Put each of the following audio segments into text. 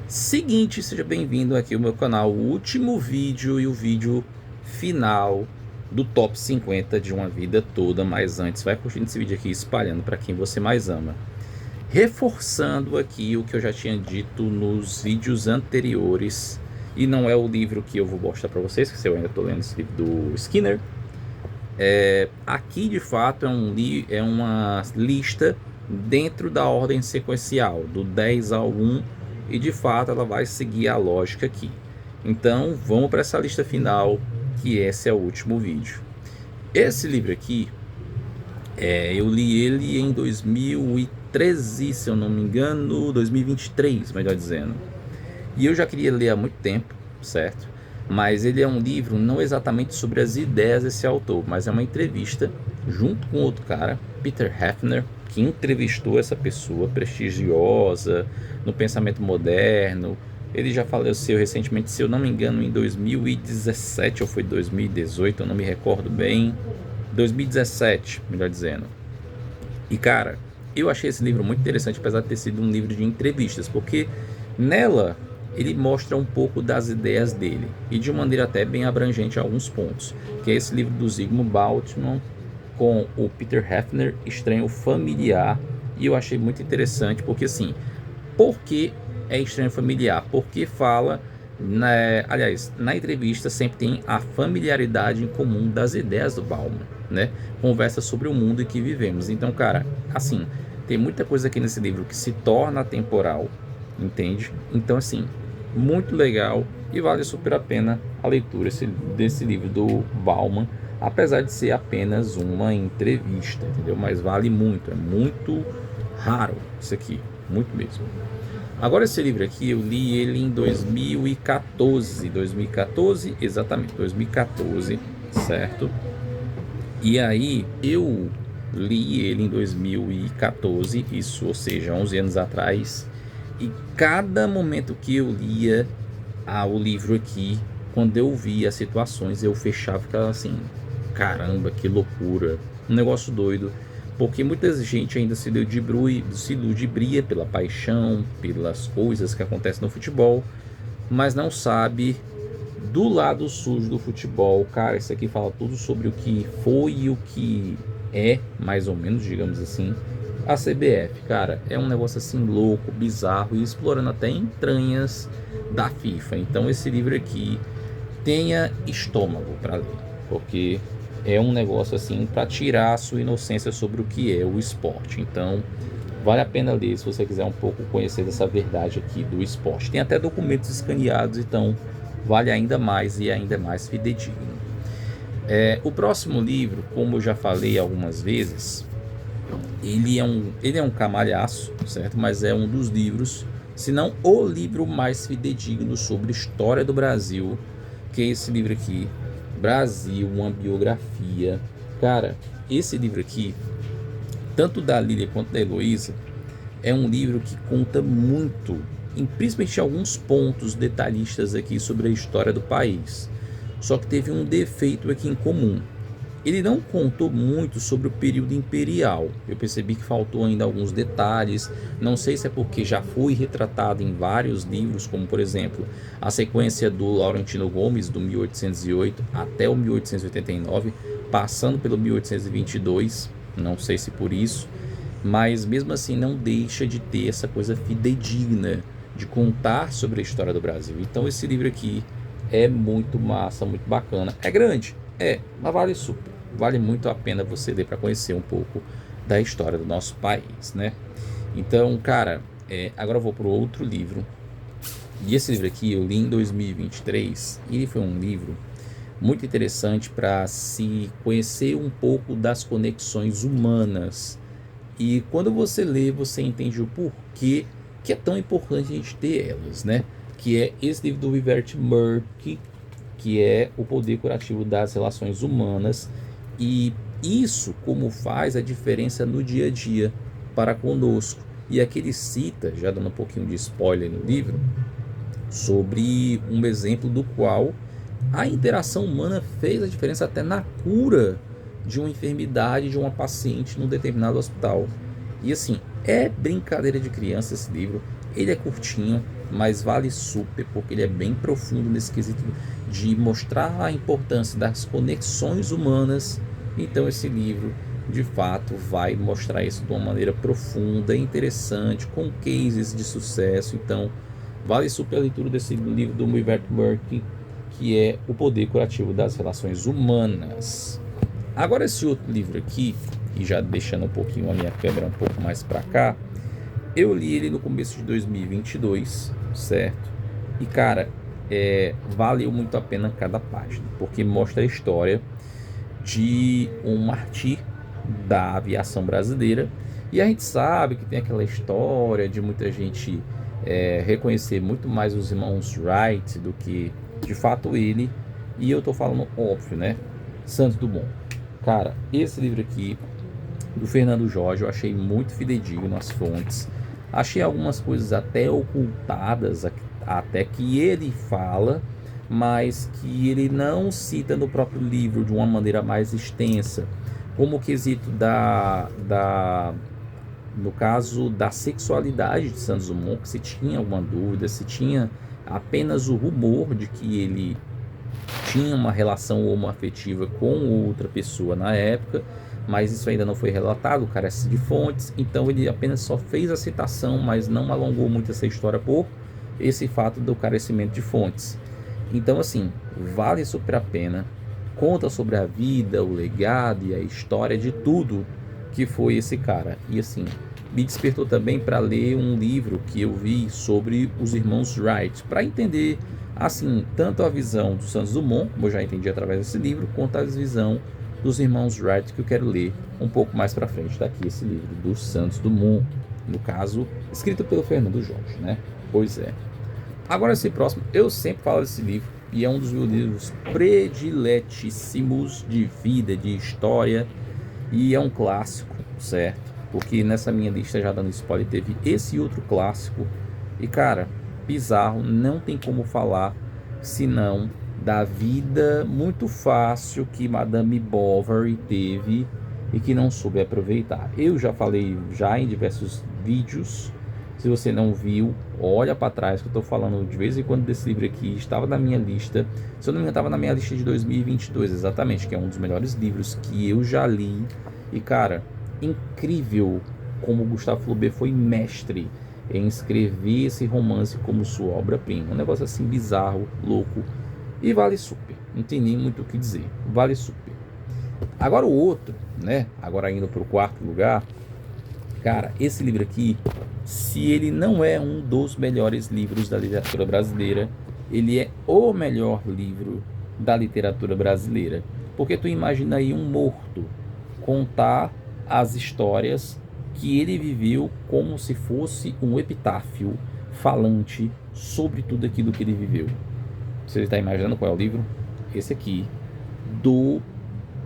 Seguinte, seja bem-vindo aqui ao meu canal, o último vídeo e o vídeo final do top 50 de uma vida toda. Mas antes, vai curtindo esse vídeo aqui, espalhando para quem você mais ama. Reforçando aqui o que eu já tinha dito nos vídeos anteriores, e não é o livro que eu vou mostrar para vocês, que eu ainda estou lendo esse livro do Skinner. Aqui de fato é uma lista dentro da ordem sequencial, do 10 ao 1, e de fato ela vai seguir a lógica aqui. Então vamos para essa lista final, que esse é o último vídeo. Esse livro aqui, eu li ele em 2013, se eu não me engano, 2023, melhor dizendo. E eu já queria ler há muito tempo, certo? Mas ele é um livro não exatamente sobre as ideias desse autor, mas é uma entrevista junto com outro cara, Peter Hefner, que entrevistou essa pessoa prestigiosa no pensamento moderno. Ele já faleceu recentemente, se eu não me engano, em 2017 ou foi 2018, eu não me recordo bem. 2017, melhor dizendo. E cara, eu achei esse livro muito interessante, apesar de ter sido um livro de entrevistas, porque nela ele mostra um pouco das ideias dele, e de maneira até bem abrangente a alguns pontos, que é esse livro do Zygmunt Bauman com o Peter Hefner, Estranho Familiar. E eu achei muito interessante, porque assim, por que é estranho familiar? Porque fala, aliás, na entrevista sempre tem a familiaridade em comum das ideias do Bauman, né? Conversa sobre o mundo em que vivemos. Então, cara, assim, tem muita coisa aqui nesse livro que se torna atemporal, entende? Então, assim, muito legal, e vale super a pena a leitura desse livro do Bauman, apesar de ser apenas uma entrevista, entendeu? Mas vale muito, é muito raro isso aqui, muito mesmo. Agora, esse livro aqui eu li ele em 2014, exatamente, 2014, certo? E aí eu li ele em 2014, isso, ou seja, 11 anos atrás, e cada momento que eu lia o livro aqui, quando eu via as situações, eu fechava e ficava assim, caramba, que loucura, um negócio doido, porque muita gente ainda se ludibria pela paixão, pelas coisas que acontecem no futebol, mas não sabe do lado sujo do futebol. Cara, isso aqui fala tudo sobre o que foi e o que é, mais ou menos, digamos assim, a CBF. Cara, é um negócio assim louco, bizarro, e explorando até entranhas da FIFA. Então esse livro aqui, tenha estômago para ler, porque é um negócio assim para tirar a sua inocência sobre o que é o esporte. Então vale a pena ler se você quiser um pouco conhecer dessa verdade aqui do esporte. Tem até documentos escaneados, então vale ainda mais, e ainda mais fidedigno. O próximo livro, como eu já falei algumas vezes, ele é um camalhaço, certo? Mas é um dos livros, se não o livro mais fidedigno sobre história do Brasil, que é esse livro aqui, Brasil, uma biografia. Cara, esse livro aqui, tanto da Lília quanto da Heloísa, é um livro que conta muito, principalmente alguns pontos detalhistas aqui sobre a história do país. Só que teve um defeito aqui em comum. Ele não contou muito sobre o período imperial. Eu percebi que faltou ainda alguns detalhes. Não sei se é porque já foi retratado em vários livros, como por exemplo a sequência do Laurentino Gomes, do 1808 até o 1889, passando pelo 1822. Não sei se por isso, mas mesmo assim não deixa de ter essa coisa fidedigna de contar sobre a história do Brasil. Então esse livro aqui é muito massa, muito bacana. É grande, mas vale super. Vale muito a pena você ler para conhecer um pouco da história do nosso país, né? Então, cara, agora eu vou para o outro livro. E esse livro aqui eu li em 2023. E ele foi um livro muito interessante para se conhecer um pouco das conexões humanas. E quando você lê, você entende o porquê que é tão importante a gente ter elas, né? Que é esse livro do Vivert Murky, que é O Poder Curativo das Relações Humanas. E isso como faz a diferença no dia a dia para conosco. E aqui ele cita, já dando um pouquinho de spoiler no livro, sobre um exemplo do qual a interação humana fez a diferença até na cura de uma enfermidade de uma paciente num determinado hospital. E assim, é brincadeira de criança esse livro. Ele é curtinho, mas vale super, porque ele é bem profundo nesse quesito de mostrar a importância das conexões humanas. Então esse livro, de fato, vai mostrar isso de uma maneira profunda, interessante, com cases de sucesso. Então, vale super a leitura desse livro do Wilbert Burke, que é O Poder Curativo das Relações Humanas. Agora esse outro livro aqui, e já deixando um pouquinho a minha câmera um pouco mais para cá, eu li ele no começo de 2022, certo? E cara, valeu muito a pena cada página, porque mostra a história de um mártir da aviação brasileira. E a gente sabe que tem aquela história de muita gente reconhecer muito mais os irmãos Wright do que de fato ele. E eu tô falando óbvio, né? Santos Dumont. Cara, esse livro aqui do Fernando Jorge eu achei muito fidedigno nas fontes. Achei algumas coisas até ocultadas, até que ele fala, mas que ele não cita no próprio livro de uma maneira mais extensa, como o quesito no caso da sexualidade de Santos Dumont, que se tinha alguma dúvida, se tinha apenas o rumor de que ele tinha uma relação homoafetiva com outra pessoa na época, mas isso ainda não foi relatado, carece de fontes, então ele apenas só fez a citação, mas não alongou muito essa história por esse fato do carecimento de fontes. Então assim, vale super a pena, conta sobre a vida, o legado e a história de tudo que foi esse cara. E assim, me despertou também para ler um livro que eu vi sobre os irmãos Wright, para entender assim, tanto a visão do Santos Dumont, como eu já entendi através desse livro, quanto a visão dos irmãos Wright, que eu quero ler um pouco mais para frente. Daqui esse livro do Santos Dumont, no caso, escrito pelo Fernando Jorge, né? Pois é. Agora esse próximo, eu sempre falo desse livro, e é um dos meus livros prediletíssimos de vida, de história, e é um clássico, certo? Porque nessa minha lista, já dando spoiler, teve esse outro clássico, e cara, bizarro, não tem como falar senão da vida muito fácil que Madame Bovary teve e que não soube aproveitar. Eu já falei em diversos vídeos. Se você não viu, olha para trás, que eu estou falando de vez em quando desse livro aqui. Estava na minha lista, se eu não me engano, estava na minha lista de 2022 exatamente, que é um dos melhores livros que eu já li. E cara, incrível como Gustave Flaubert foi mestre em escrever esse romance como sua obra-prima. Um negócio assim bizarro, louco, e vale super. Não tem nem muito o que dizer, vale super. Agora o outro, né? Agora indo para o quarto lugar, cara, esse livro aqui, se ele não é um dos melhores livros da literatura brasileira, ele é o melhor livro da literatura brasileira. Porque tu imagina aí um morto contar as histórias que ele viveu como se fosse um epitáfio falante sobre tudo aquilo que ele viveu. Você está imaginando qual é o livro? Esse aqui, do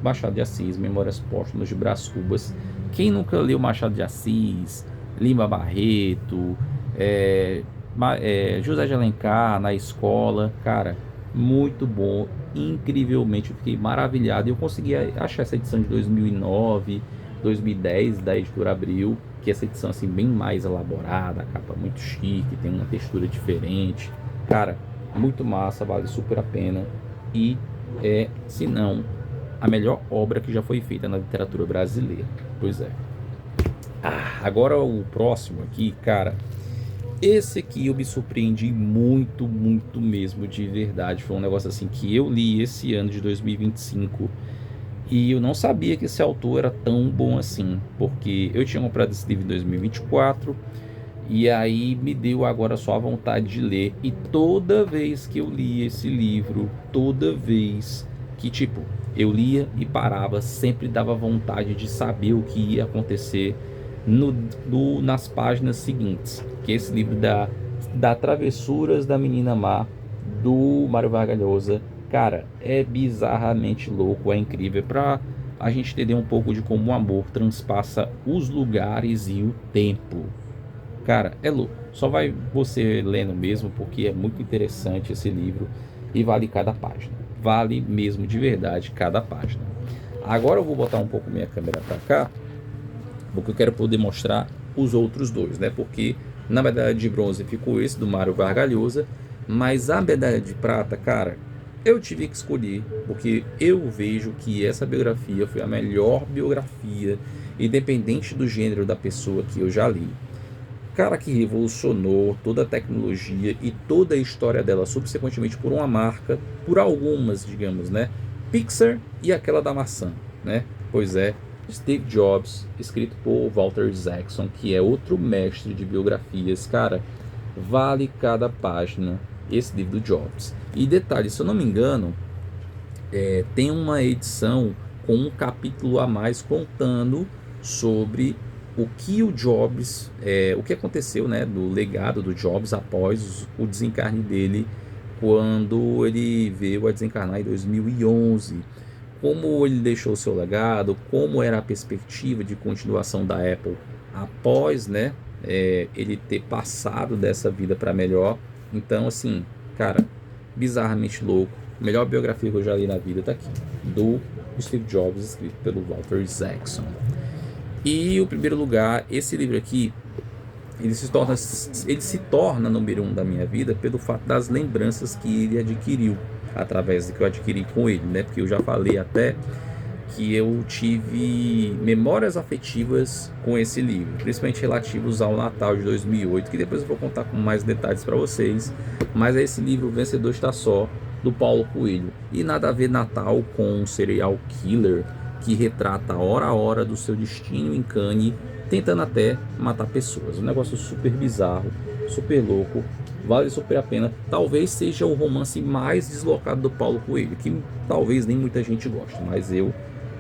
Machado de Assis, Memórias Póstumas de Brás Cubas. Quem nunca leu Machado de Assis, Lima Barreto, José de Alencar na escola, cara, muito bom, incrivelmente, eu fiquei maravilhado. Eu consegui achar essa edição de 2009, 2010 da Editora Abril, que é essa edição assim bem mais elaborada, a capa muito chique, tem uma textura diferente, cara, muito massa, vale super a pena e se não, a melhor obra que já foi feita na literatura brasileira. Pois é. Agora o próximo aqui, cara, esse aqui eu me surpreendi muito, muito mesmo, de verdade. Foi um negócio assim que eu li esse ano de 2025 e eu não sabia que esse autor era tão bom assim, porque eu tinha comprado esse livro em 2024 e aí me deu agora só a vontade de ler. E toda vez que eu li esse livro, toda vez que tipo eu lia e parava, sempre dava vontade de saber o que ia acontecer nas páginas seguintes, que é esse livro da Travessuras da Menina Má, do Mário Vargas Llosa. Cara, é bizarramente louco, é incrível, para a gente entender um pouco de como o amor transpassa os lugares e o tempo. Cara, é louco, só vai você lendo mesmo, porque é muito interessante esse livro e vale cada página, vale mesmo de verdade cada página. Agora eu vou botar um pouco minha câmera para cá, porque eu quero poder mostrar os outros dois, né? Porque Na medalha de bronze ficou esse do Mário Vargas Llosa, mas a medalha de prata, cara, eu tive que escolher, porque eu vejo que essa biografia foi a melhor biografia, independente do gênero da pessoa que eu já li. Cara que revolucionou toda a tecnologia e toda a história dela, subsequentemente por uma marca, por algumas, digamos, né? Pixar e aquela da maçã, né? Pois é, Steve Jobs, escrito por Walter Isaacson, que é outro mestre de biografias. Cara, vale cada página esse livro do Jobs. E detalhe, se eu não me engano, tem uma edição com um capítulo a mais contando sobre o que o Jobs, o que aconteceu, né, do legado do Jobs após o desencarne dele, quando ele veio a desencarnar em 2011, como ele deixou o seu legado, como era a perspectiva de continuação da Apple após, né, ele ter passado dessa vida para melhor. Então, assim, cara, bizarramente louco. Melhor biografia que eu já li na vida tá aqui, do Steve Jobs, escrito pelo Walter Isaacson. E o primeiro lugar, esse livro aqui, ele se torna número 1 da minha vida pelo fato das lembranças que ele adquiriu, através do que eu adquiri com ele, né? Porque eu já falei até que eu tive memórias afetivas com esse livro, principalmente relativos ao Natal de 2008, que depois eu vou contar com mais detalhes para vocês. Mas é esse livro, O Vencedor Está Só, do Paulo Coelho. E nada a ver Natal com um serial killer que retrata hora a hora do seu destino em Cannes, tentando até matar pessoas. Um negócio super bizarro, super louco, vale super a pena. Talvez seja o romance mais deslocado do Paulo Coelho, que talvez nem muita gente goste, mas eu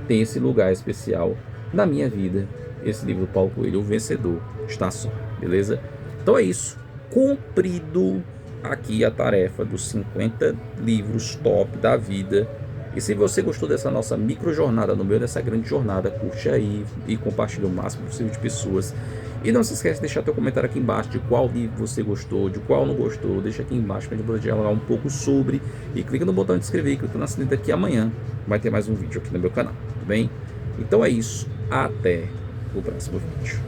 tenho esse lugar especial na minha vida, esse livro do Paulo Coelho, O Vencedor Está Só, beleza? Então é isso, cumprido aqui a tarefa dos 50 livros top da vida. E se você gostou dessa nossa micro jornada, no meio dessa grande jornada, curte aí e compartilhe o máximo possível de pessoas. E não se esquece de deixar teu comentário aqui embaixo de qual livro você gostou, de qual não gostou. Deixa aqui embaixo para a gente poder dialogar um pouco sobre. E clica no botão de inscrever, clica na sininho daqui amanhã. Vai ter mais um vídeo aqui no meu canal, tudo bem? Então é isso, até o próximo vídeo.